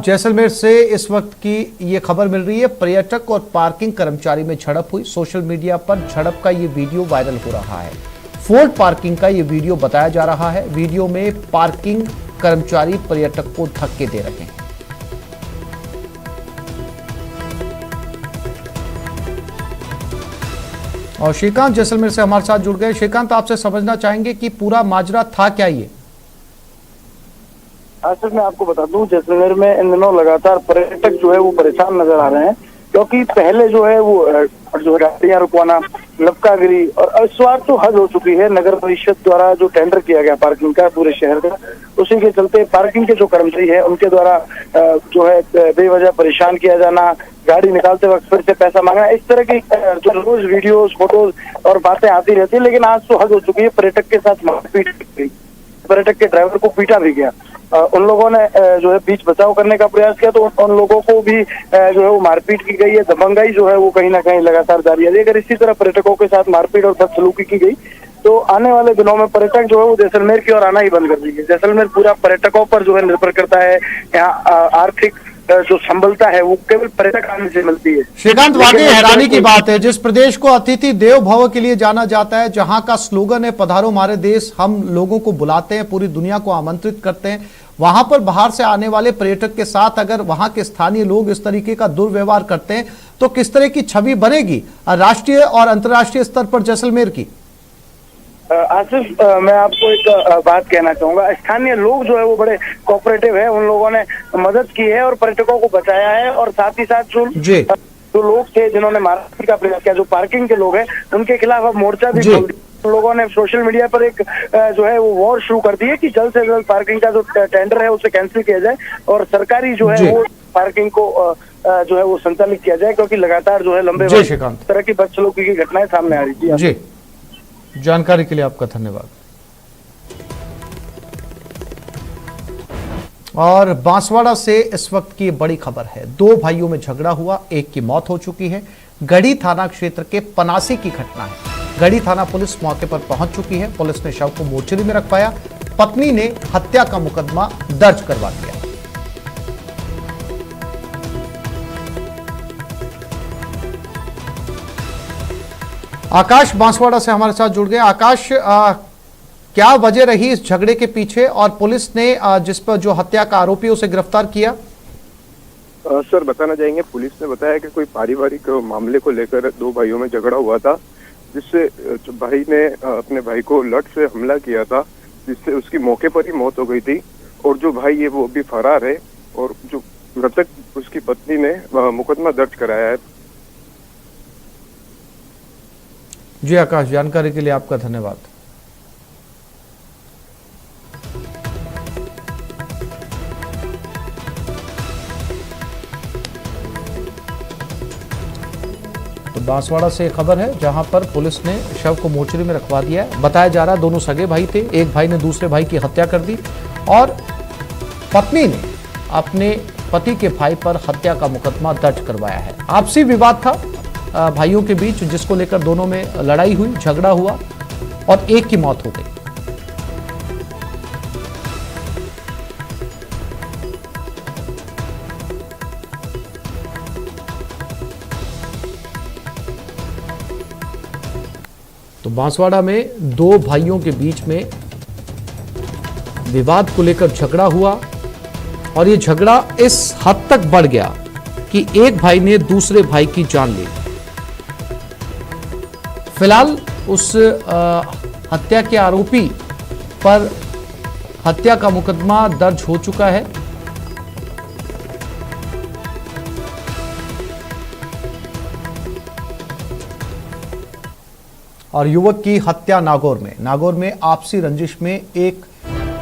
जैसलमेर से इस वक्त की ये खबर मिल रही है। पर्यटक और पार्किंग कर्मचारी में झड़प हुई। सोशल मीडिया पर झड़प का ये वीडियो वायरल हो रहा है। फोर्ड पार्किंग का ये वीडियो बताया जा रहा है। वीडियो में पार्किंग कर्मचारी पर्यटक को धक्के दे रहे हैं। और श्रीकांत जैसलमेर से हमारे साथ जुड़ गए। श्रीकांत, आपसे समझना चाहेंगे कि पूरा माजरा था क्या ये? आसिफ, मैं आपको बता दूं, जैसलमेर में इन दिनों लगातार पर्यटक जो है वो परेशान नजर आ रहे हैं, क्योंकि पहले जो है वो गाड़ियां रुकवाना, लपकागिरी और इस बार तो हद हो चुकी है। नगर परिषद द्वारा जो टेंडर किया गया पार्किंग का पूरे शहर का, उसी के चलते पार्किंग के जो कर्मचारी है उनके द्वारा जो है बेवजह परेशान किया जाना, गाड़ी निकालते वक्त फिर से पैसा मांगना, इस तरह की जो रोज वीडियोस, फोटोज और बातें आती रहती है। लेकिन आज तो हद हो चुकी है। पर्यटक के साथ मारपीट की गई, पर्यटक के ड्राइवर को पीटा भी गया। उन लोगों ने जो है बीच बचाव करने का प्रयास किया, तो उन लोगों को भी जो है वो मारपीट की गई है। दबंगाई जो है वो कहीं ना कहीं लगातार जारी है। अगर इसी तरह पर्यटकों के साथ मारपीट और बदसलूकी की गई तो आने वाले दिनों में पर्यटक जो है वो जैसलमेर की ओर आना ही बंद कर देंगे। जैसलमेर पूरा पर्यटकों पर जो है निर्भर करता है। यहाँ आर्थिक जो संबलता है वो केवल पर्यटक आने से मिलती है। श्रीकांत, वाकई हैरानी की बात है, जिस प्रदेश को अतिथि देव भव के लिए जाना जाता है, जहां का स्लोगन है पधारो हमारे देश, हम लोगों को बुलाते हैं, पूरी दुनिया को आमंत्रित करते हैं, वहां पर बाहर से आने वाले पर्यटक के साथ अगर वहां के स्थानीय लोग इस तरीके का दुर्व्यवहार करते हैं तो किस तरह की छवि बनेगी राष्ट्रीय और अंतर्राष्ट्रीय स्तर पर जैसलमेर की? आसिफ, मैं आपको एक बात कहना चाहूंगा। स्थानीय लोग जो है वो बड़े कोऑपरेटिव है। उन लोगों ने मदद की है और पर्यटकों को बचाया है। और साथ ही साथ जो लोग थे जिन्होंने मारपीट का प्रयास किया, जो पार्किंग के लोग हैं, उनके खिलाफ अब मोर्चा भी खोल दिया। लोगों ने सोशल मीडिया पर एक जो है वो वॉर शुरू कर दी है कि जल्द से जल्द पार्किंग का जो टेंडर है उसे कैंसिल किया जाए और सरकारी जो है वो पार्किंग को जो है वो संचालित किया जाए, क्योंकि लगातार जो है लंबे तरह की बदसलूकी की घटनाएं सामने आ रही थी। जानकारी के लिए आपका धन्यवाद। और बांसवाड़ा से इस वक्त की बड़ी खबर है। दो भाइयों में झगड़ा हुआ, एक की मौत हो चुकी है। गढ़ी थाना क्षेत्र के पनासी की घटना है। गढ़ी थाना पुलिस मौके पर पहुंच चुकी है। पुलिस ने शव को मोर्चरी में रखवाया। पत्नी ने हत्या का मुकदमा दर्ज करवा दिया। आकाश बांसवाड़ा से हमारे साथ जुड़ गए। आकाश, क्या वजह रही इस झगड़े के पीछे और पुलिस ने जिस पर जो हत्या का आरोपी उसे गिरफ्तार किया? सर, बताना चाहेंगे, पुलिस ने बताया कि कोई पारिवारिक मामले को लेकर दो भाइयों में झगड़ा हुआ था, जिससे भाई ने अपने भाई को लठ से हमला किया था, जिससे उसकी मौके पर ही मौत हो गई थी। और जो भाई है वो अभी फरार है और जो मृतक उसकी पत्नी ने मुकदमा दर्ज कराया है। जी आकाश, जानकारी के लिए आपका धन्यवाद। तो बांसवाड़ा से खबर है जहां पर पुलिस ने शव को मोर्चरी में रखवा दिया है। बताया जा रहा है दोनों सगे भाई थे। एक भाई ने दूसरे भाई की हत्या कर दी और पत्नी ने अपने पति के भाई पर हत्या का मुकदमा दर्ज करवाया है। आपसी विवाद था भाइयों के बीच, जिसको लेकर दोनों में लड़ाई हुई, झगड़ा हुआ और एक की मौत हो गई। तो बांसवाड़ा में दो भाइयों के बीच में विवाद को लेकर झगड़ा हुआ और ये झगड़ा इस हद तक बढ़ गया कि एक भाई ने दूसरे भाई की जान ली। फिलहाल उस हत्या के आरोपी पर हत्या का मुकदमा दर्ज हो चुका है। और युवक की हत्या नागौर में आपसी रंजिश में एक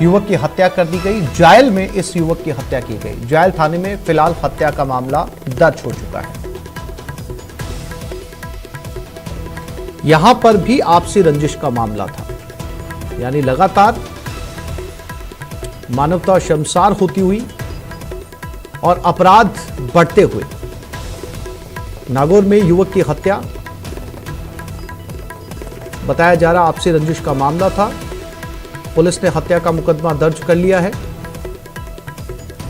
युवक की हत्या कर दी गई। जायल में इस युवक की हत्या की गई। जायल थाने में फिलहाल हत्या का मामला दर्ज हो चुका है। यहां पर भी आपसी रंजिश का मामला था, यानी लगातार मानवता शर्मसार होती हुई और अपराध बढ़ते हुए नागौर में युवक की हत्या, बताया जा रहा आपसी रंजिश का मामला था। पुलिस ने हत्या का मुकदमा दर्ज कर लिया है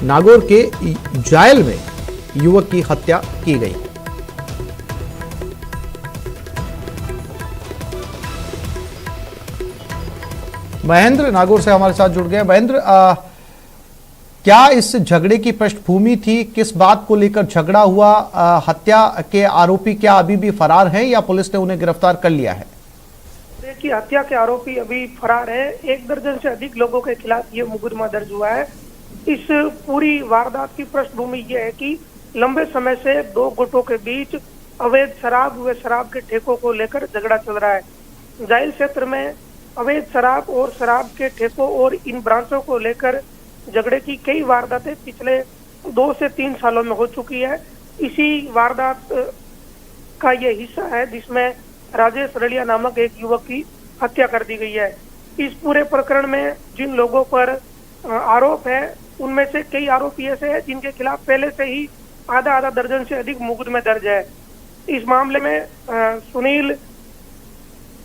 नागौर के जायल में युवक की हत्या की गई। महेंद्र नागौर से हमारे साथ जुड़ गए। महेंद्र, क्या इस झगड़े की पृष्ठभूमि थी? किस बात को लेकर झगड़ा हुआ? हत्या के आरोपी क्या अभी भी फरार हैं या पुलिस ने उन्हें गिरफ्तार कर लिया है? देखिए, हत्या के आरोपी अभी फरार है। 1 दर्जन से अधिक लोगों के खिलाफ ये मुकदमा दर्ज हुआ है। इस पूरी वारदात की पृष्ठभूमि ये है कि लंबे समय से 2 गुटों के बीच अवैध शराब व शराब के ठेकों को लेकर झगड़ा चल रहा है। जायल क्षेत्र में अवैध शराब और शराब के ठेकों और इन ब्रांचों को लेकर झगड़े की कई वारदातें पिछले 2 से 3 सालों में हो चुकी है। इसी वारदात का ये हिस्सा है जिसमें राजेश रलिया नामक एक युवक की हत्या कर दी गई है। इस पूरे प्रकरण में जिन लोगों पर आरोप है उनमें से कई आरोपी ऐसे हैं जिनके खिलाफ पहले से ही आधा दर्जन से अधिक मुकदमे दर्ज है। इस मामले में सुनील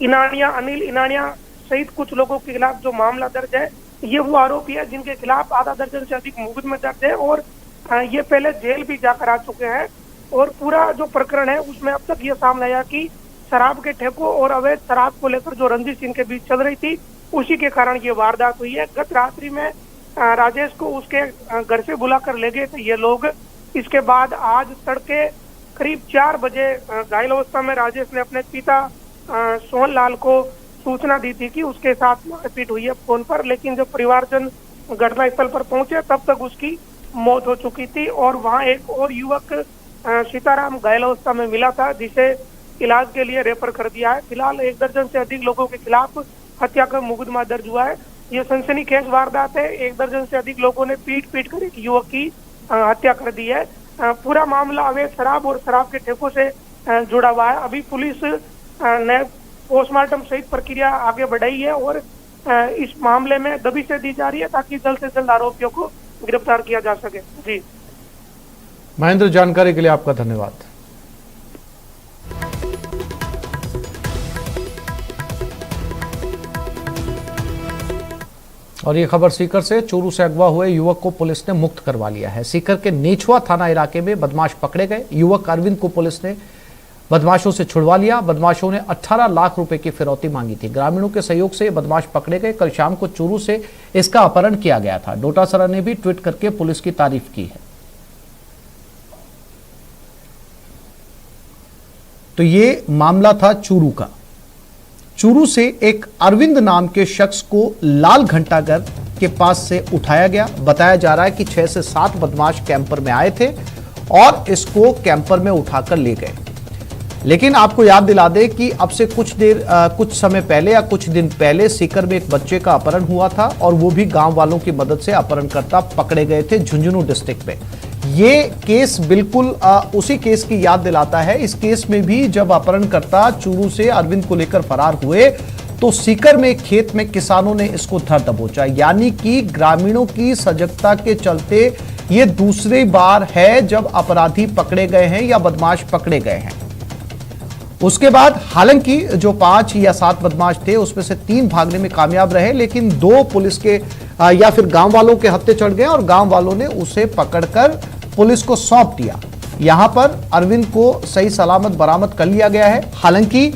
इनानिया, अनिल इनानिया सहित कुछ लोगों के खिलाफ जो मामला दर्ज है, ये वो आरोपी है जिनके खिलाफ आधा दर्जन से अधिक मुकदमे दर्ज है और ये पहले जेल भी जाकर आ चुके हैं। और पूरा जो प्रकरण है उसमें अब तक ये सामने आया कि शराब के ठेकों और अवैध शराब को लेकर जो रंजिश इनके बीच चल रही थी, उसी के कारण ये वारदात हुई है। गत रात्रि में राजेश को उसके घर से बुलाकर ले गए थे ये लोग। इसके बाद आज तड़के करीब 4 बजे घायल अवस्था में राजेश ने अपने पिता सोहन लाल को सूचना दी थी कि उसके साथ मारपीट हुई है फोन पर, लेकिन जब परिवारजन घटनास्थल पर पहुंचे तब तक उसकी मौत हो चुकी थी। और वहां एक और युवक सीताराम घायल अवस्था में मिला था जिसे इलाज के लिए रेफर कर दिया है। फिलहाल 1 दर्जन से अधिक लोगों के खिलाफ हत्या का मुकदमा दर्ज हुआ है। ये सनसनीखेज वारदात है। 1 दर्जन से अधिक लोगों ने पीट कर एक युवक की हत्या कर दी है। पूरा मामला अवैध शराब और शराब के ठेकों से जुड़ा हुआ है। अभी पुलिस ने पोस्टमार्टम सहित प्रक्रिया आगे बढ़ाई है और इस मामले में दबिश दी जा रही है ताकि जल्द से जल्द आरोपियों को गिरफ्तार किया जा सके। जी महेंद्र, जानकारी के लिए आपका धन्यवाद। और ये खबर सीकर से। चोरू से अगवा हुए युवक को पुलिस ने मुक्त करवा लिया है। सीकर के नेछवा थाना इलाके में बदमाश पकड़े गए। युवक अरविंद को पुलिस ने बदमाशों से छुड़वा लिया। बदमाशों ने 18 लाख रुपए की फिरौती मांगी थी। ग्रामीणों के सहयोग से बदमाश पकड़े गए। कल शाम को चोरू से इसका अपहरण किया गया था। डोटासरा ने भी ट्वीट करके पुलिस की तारीफ की है। तो ये मामला था चूरू का। चूरू से एक अरविंद नाम के शख्स को लाल घंटाघर के पास से उठाया गया। बताया जा रहा है कि 6 से 7 बदमाश कैंपर में आए थे और इसको कैंपर में उठाकर ले गए। लेकिन आपको याद दिला दे कि अब से कुछ समय पहले या कुछ दिन पहले सीकर में एक बच्चे का अपहरण हुआ था और वो भी गांव वालों की मदद से अपहरणकर्ता पकड़े गए थे झुंझुनू डिस्ट्रिक्ट में। ये केस बिल्कुल उसी केस की याद दिलाता है। इस केस में भी जब अपहरणकर्ता चूरू से अरविंद को लेकर फरार हुए तो सीकर में खेत में किसानों ने इसको धर दबोचा। यानी कि ग्रामीणों की सजगता के चलते ये दूसरी बार है जब अपराधी पकड़े गए हैं या बदमाश पकड़े गए हैं। उसके बाद हालांकि जो 5 या 7 बदमाश थे उसमें से 3 भागने में कामयाब रहे, लेकिन 2 पुलिस के या फिर गांव वालों के हत्थे चढ़ गए और गांव वालों ने उसे पकड़कर पुलिस को सौंप दिया। यहां पर अरविंद को सही सलामत बरामद कर लिया गया है। हालांकि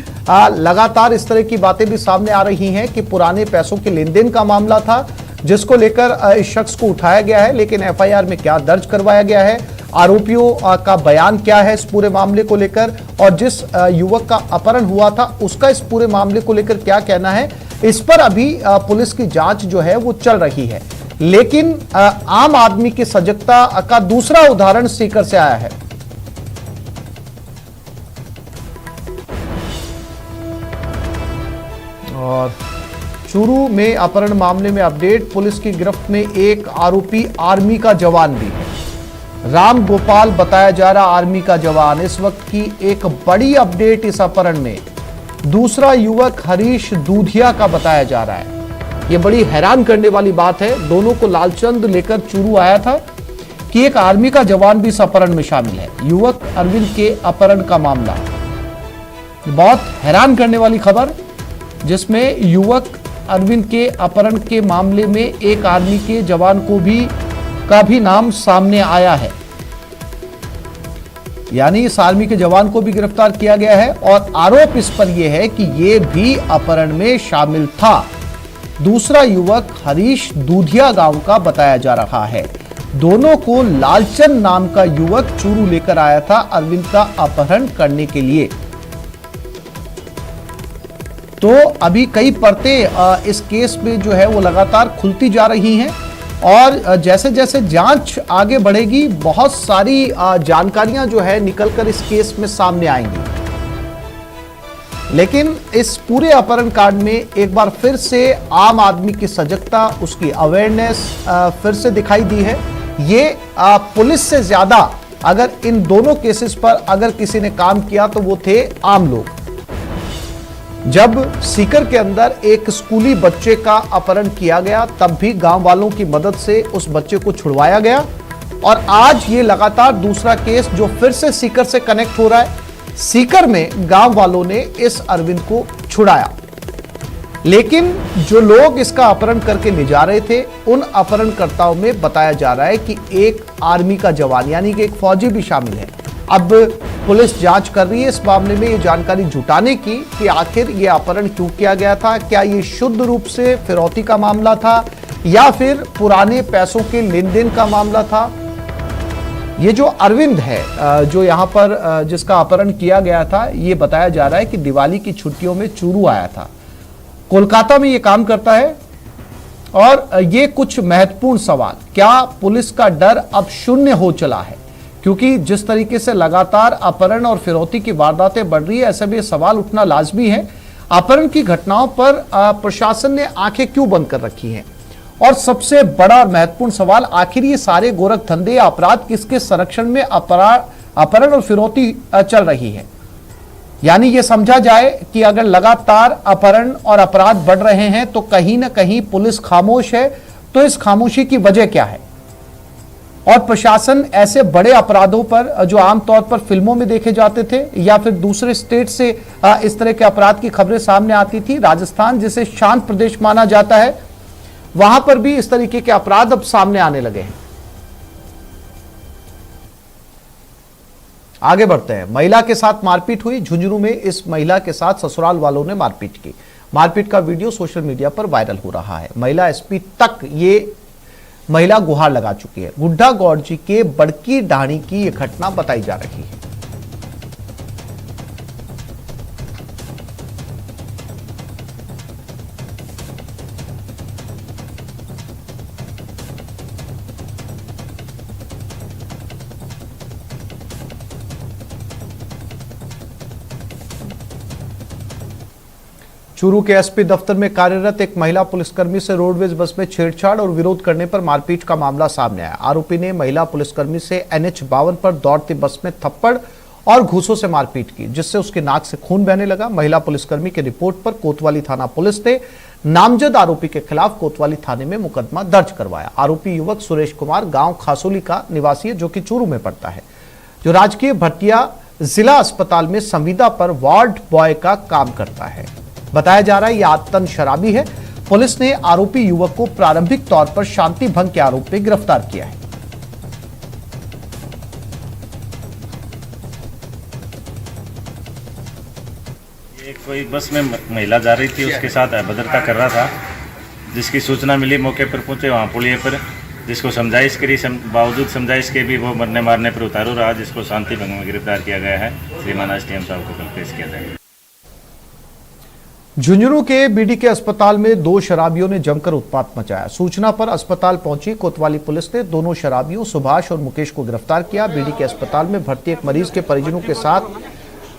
लगातार इस तरह की बातें भी सामने आ रही हैं कि पुराने पैसों के लेन देन का मामला था जिसको लेकर इस शख्स को उठाया गया है, लेकिन एफआईआर में क्या दर्ज करवाया गया है, आरोपियों का बयान क्या है इस पूरे मामले को लेकर, और जिस युवक का अपहरण हुआ था उसका इस पूरे मामले को लेकर क्या कहना है, इस पर अभी पुलिस की जांच जो है वो चल रही है। लेकिन आम आदमी की सजगता का दूसरा उदाहरण सीकर से आया है। और चूरू में अपहरण मामले में अपडेट। पुलिस की गिरफ्त में एक आरोपी आर्मी का जवान भी है। राम गोपाल बताया जा रहा आर्मी का जवान। इस वक्त की एक बड़ी अपडेट इस अपहरण में दूसरा युवक हरीश दूधिया का बताया जा रहा है। यह बड़ी हैरान करने वाली बात है। दोनों को लालचंद लेकर चूरू आया था कि एक आर्मी का जवान भी इस अपहरण में शामिल है। युवक अरविंद के अपहरण का मामला बहुत हैरान करने वाली खबर, जिसमें युवक अरविंद के अपहरण के मामले में एक आर्मी के जवान को भी का भी नाम सामने आया है। यानी इस आर्मी के जवान को भी गिरफ्तार किया गया है और आरोप इस पर यह है कि यह भी अपहरण में शामिल था। दूसरा युवक हरीश दूधिया गांव का बताया जा रहा है। दोनों को लालचंद नाम का युवक चूरू लेकर आया था अरविंद का अपहरण करने के लिए। तो अभी कई परतें इस केस में जो है वो लगातार खुलती जा रही हैं और जैसे जैसे जांच आगे बढ़ेगी बहुत सारी जानकारियां जो है निकलकर इस केस में सामने आएंगी। लेकिन इस पूरे अपहरण कांड में एक बार फिर से आम आदमी की सजगता, उसकी अवेयरनेस फिर से दिखाई दी है। ये पुलिस से ज्यादा अगर इन दोनों केसेस पर अगर किसी ने काम किया तो वो थे आम लोग। जब सीकर के अंदर एक स्कूली बच्चे का अपहरण किया गया तब भी गांव वालों की मदद से उस बच्चे को छुड़वाया गया और आज ये लगातार दूसरा केस जो फिर से सीकर से कनेक्ट हो रहा है। सीकर में गांव वालों ने इस अरविंद को छुड़ाया, लेकिन जो लोग इसका अपहरण करके ले जा रहे थे उन अपहरणकर्ताओं में बताया जा रहा है कि एक आर्मी का जवान यानी कि एक फौजी भी शामिल है। अब पुलिस जांच कर रही है इस मामले में ये जानकारी जुटाने की कि आखिर ये अपहरण क्यों किया गया था, क्या ये शुद्ध रूप से फिरौती का मामला था या फिर पुराने पैसों के लेन देन का मामला था। ये जो अरविंद है जो यहाँ पर जिसका अपहरण किया गया था, ये बताया जा रहा है कि दिवाली की छुट्टियों में चूरू आया था, कोलकाता में ये काम करता है। और ये कुछ महत्वपूर्ण सवाल, क्या पुलिस का डर अब शून्य हो चला है? क्योंकि जिस तरीके से लगातार अपहरण और फिरौती की वारदातें बढ़ रही है, ऐसे में सवाल उठना लाजमी है अपहरण की घटनाओं पर प्रशासन ने आंखें क्यों बंद कर रखी हैं। और सबसे बड़ा और महत्वपूर्ण सवाल, आखिर ये सारे गोरखधंधे या अपराध किसके संरक्षण में अपहरण और फिरौती चल रही है। यानी ये समझा जाए कि अगर लगातार अपहरण और अपराध बढ़ रहे हैं तो कहीं ना कहीं पुलिस खामोश है, तो इस खामोशी की वजह क्या है। और प्रशासन ऐसे बड़े अपराधों पर जो आमतौर पर फिल्मों में देखे जाते थे या फिर दूसरे स्टेट से इस तरह के अपराध की खबरें सामने आती थी, राजस्थान जिसे शांत प्रदेश माना जाता है, वहां पर भी इस तरीके के अपराध अब सामने आने लगे हैं। आगे बढ़ते हैं। महिला के साथ मारपीट हुई झुंझुनू में। इस महिला के साथ ससुराल वालों ने मारपीट की। मारपीट का वीडियो सोशल मीडिया पर वायरल हो रहा है। महिला एसपी तक ये महिला गुहार लगा चुकी है। गुड्डा गौड़ जी के बड़की ढाणी की यह घटना बताई जा रही है। चूरू के एसपी दफ्तर में कार्यरत एक महिला पुलिसकर्मी से रोडवेज बस में छेड़छाड़ और विरोध करने पर मारपीट का मामला सामने आया। आरोपी ने महिला पुलिसकर्मी से NH-52 पर दौड़ती बस में थप्पड़ और घूंसों से मारपीट की, जिससे उसके नाक से खून बहने लगा। महिला पुलिसकर्मी की रिपोर्ट पर कोतवाली थाना पुलिस ने नामजद आरोपी के खिलाफ कोतवाली थाने में मुकदमा दर्ज करवाया। आरोपी युवक सुरेश कुमार गांव खासोली का निवासी है, जो कि चूरू में पड़ता है, जो राजकीय भटिया जिला अस्पताल में संविदा पर वार्ड बॉय का काम करता है। बताया जा रहा है यह आदतन शराबी है। पुलिस ने आरोपी युवक को प्रारंभिक तौर पर शांति भंग के आरोप में गिरफ्तार किया है। ये कोई बस में महिला जा रही थी, उसके साथ अभद्रता कर रहा था, जिसकी सूचना मिली मौके पर पहुंचे वहां पुलिस पर, जिसको समझाइश करी, बावजूद समझाइश के भी वो मरने मारने पर उतारू रहा, जिसको शांति भंग में गिरफ्तार किया गया है। श्रीमान एसडीएम साहब को कल पेश किया जाएगा। झुंझुनू के बीडीके अस्पताल में दो शराबियों ने जमकर उत्पात मचाया। सूचना पर अस्पताल पहुंची कोतवाली पुलिस ने दोनों शराबियों सुभाष और मुकेश को गिरफ्तार किया। बीडीके अस्पताल में भर्ती एक मरीज के परिजनों के साथ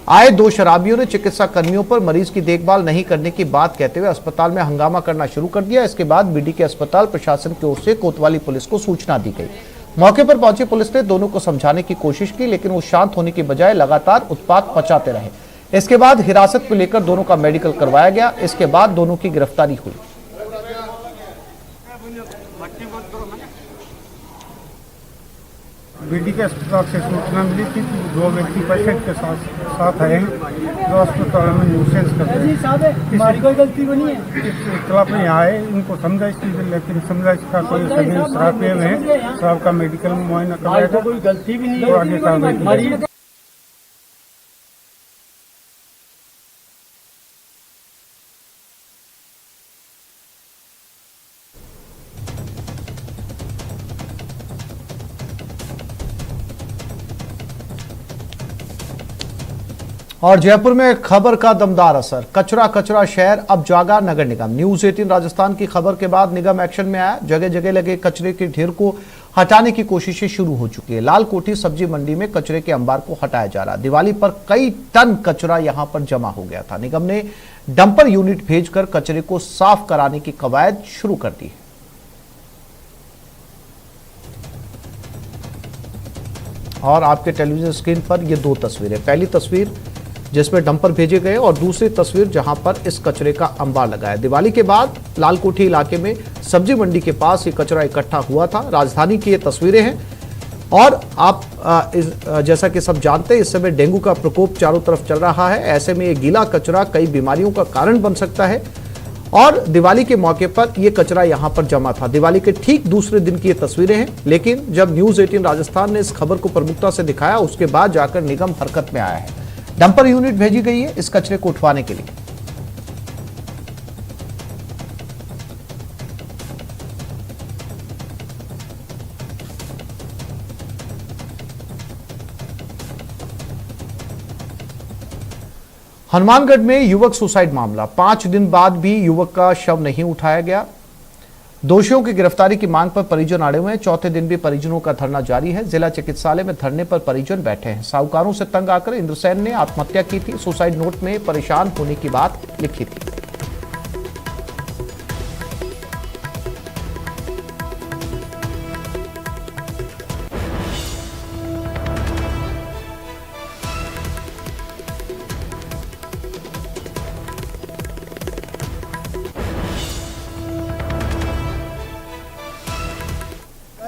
आए दो शराबियों ने चिकित्सा कर्मियों पर मरीज की देखभाल नहीं करने की बात कहते हुए अस्पताल में हंगामा करना शुरू कर दिया। इसके बाद बीडीके अस्पताल प्रशासन की ओर से कोतवाली पुलिस को सूचना दी गई। मौके पर पहुंची पुलिस ने दोनों को समझाने की कोशिश की, लेकिन वो शांत होने की बजाय लगातार उत्पात मचाते रहे। इसके बाद हिरासत में लेकर दोनों का मेडिकल करवाया गया। इसके बाद दोनों की गिरफ्तारी हुई। बीडी के अस्पताल से सूचना मिली थी कि 2 व्यक्ति पेशेंट के साथ आए हैं जो अस्पताल में न्यूसेंस करते हैं। हमारी कोई गलती नहीं है। इतला पे यहाँ आए, इनको समझाइश की, लेकिन समझाइश का कोई सही शराब पिए हुए हैं। शराब का मेडिकल में मुआयना कराया था, कोई गलती भी नहीं है। आगे कार्रवाई। और जयपुर में खबर का दमदार असर, कचरा कचरा शहर अब जागा नगर निगम। न्यूज 18 राजस्थान की खबर के बाद निगम एक्शन में आया। जगह जगह लगे कचरे के ढेर को हटाने की कोशिशें शुरू हो चुकी है। लाल कोठी सब्जी मंडी में कचरे के अंबार को हटाया जा रहा। दिवाली पर कई टन कचरा यहां पर जमा हो गया था। निगम ने डंपर यूनिट भेजकर कचरे को साफ कराने की कवायद शुरू कर दी है। और आपके टेलीविजन स्क्रीन पर ये 2 तस्वीरें, पहली तस्वीर जिसमें डंपर भेजे गए और दूसरी तस्वीर जहां पर इस कचरे का अंबार लगा है। दिवाली के बाद लालकोठी इलाके में सब्जी मंडी के पास ये कचरा इकट्ठा हुआ था। राजधानी की ये तस्वीरें हैं। और आप जैसा कि सब जानते हैं, इस समय डेंगू का प्रकोप चारों तरफ चल रहा है। ऐसे में ये गीला कचरा कई बीमारियों का कारण बन सकता है। और दिवाली के मौके पर यह कचरा यहां पर जमा था। दिवाली के ठीक दूसरे दिन की ये तस्वीरें हैं। लेकिन जब न्यूज 18 राजस्थान ने इस खबर को प्रमुखता से दिखाया, उसके बाद जाकर निगम हरकत में आया है। डंपर यूनिट भेजी गई है इस कचरे को उठवाने के लिए। हनुमानगढ़ में युवक सुसाइड मामला, 5 दिन बाद भी युवक का शव नहीं उठाया गया। दोषियों की गिरफ्तारी की मांग पर परिजन अड़े हुए हैं। चौथे दिन भी परिजनों का धरना जारी है। जिला चिकित्सालय में धरने पर परिजन बैठे हैं। साहूकारों से तंग आकर इंद्रसेन ने आत्महत्या की थी। सुसाइड नोट में परेशान होने की बात लिखी थी।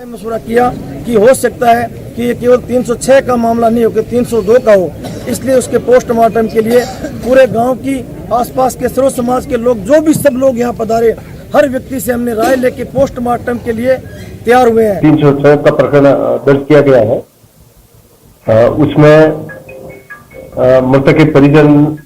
मशवरा किया कि हो सकता है कि ये केवल 306 का मामला नहीं हो कि 302 का हो। इसलिए उसके पोस्टमार्टम के लिए पूरे गांव की आसपास के सर्व समाज के लोग, जो भी सब लोग यहाँ पधारे, हर व्यक्ति से हमने राय लेके पोस्टमार्टम के लिए तैयार हुए हैं। 306 का प्रकरण दर्ज किया गया है। उसमें मृतक के परिजन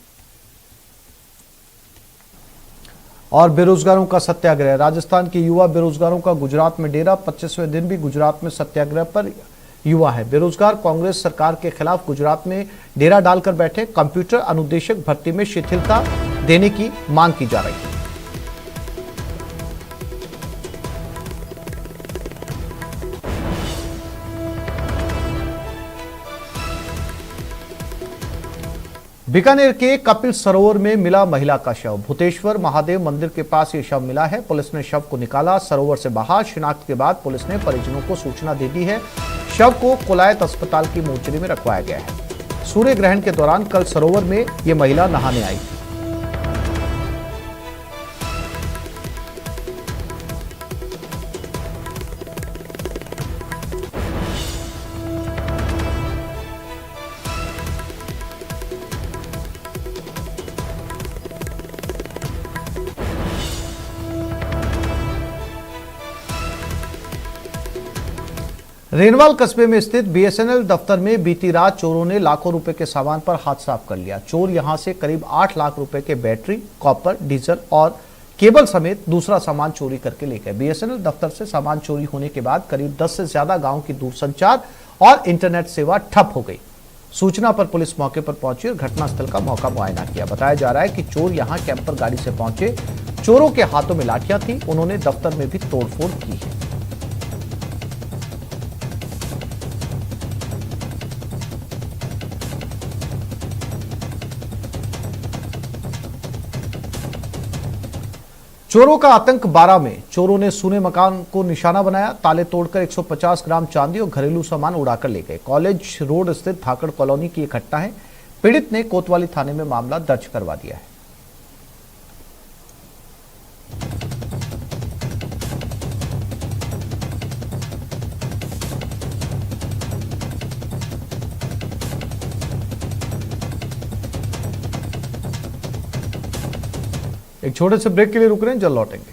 और बेरोजगारों का सत्याग्रह। राजस्थान के युवा बेरोजगारों का गुजरात में डेरा, 25वें दिन भी गुजरात में सत्याग्रह पर युवा है। बेरोजगार कांग्रेस सरकार के खिलाफ गुजरात में डेरा डालकर बैठे। कंप्यूटर अनुदेशक भर्ती में शिथिलता देने की मांग की जा रही है। बीकानेर के कपिल सरोवर में मिला महिला का शव। भूतेश्वर महादेव मंदिर के पास ये शव मिला है। पुलिस ने शव को निकाला सरोवर से बाहर। शिनाख्त के बाद पुलिस ने परिजनों को सूचना दे दी है। शव को कोलायत अस्पताल की मोर्चरी में रखवाया गया है। सूर्य ग्रहण के दौरान कल सरोवर में ये महिला नहाने आई थी। रेनवाल कस्बे में स्थित बीएसएनएल दफ्तर में बीती रात चोरों ने लाखों रुपए के सामान पर हाथ साफ कर लिया। चोर यहां से करीब 8 लाख रुपए के बैटरी, कॉपर, डीजल और केबल समेत दूसरा सामान चोरी करके ले गए। बीएसएनएल दफ्तर से सामान चोरी होने के बाद करीब 10 से ज्यादा गांव की दूरसंचार और इंटरनेट सेवा ठप हो गई। सूचना पर पुलिस मौके पर पहुंची और घटनास्थल का मौका मुआयना किया। बताया जा रहा है कि चोर यहां कैंपर गाड़ी से पहुंचे। चोरों के हाथों में लाठियां थी। उन्होंने दफ्तर में भी तोड़फोड़ की है। चोरों का आतंक 12 में। चोरों ने सूने मकान को निशाना बनाया। ताले तोड़कर 150 ग्राम चांदी और घरेलू सामान उड़ाकर ले गए। कॉलेज रोड स्थित धाकड़ कॉलोनी की एक घटना है। पीड़ित ने कोतवाली थाने में मामला दर्ज करवा दिया है। एक छोटे से ब्रेक के लिए रुक रहे हैं, जल्द लौटेंगे।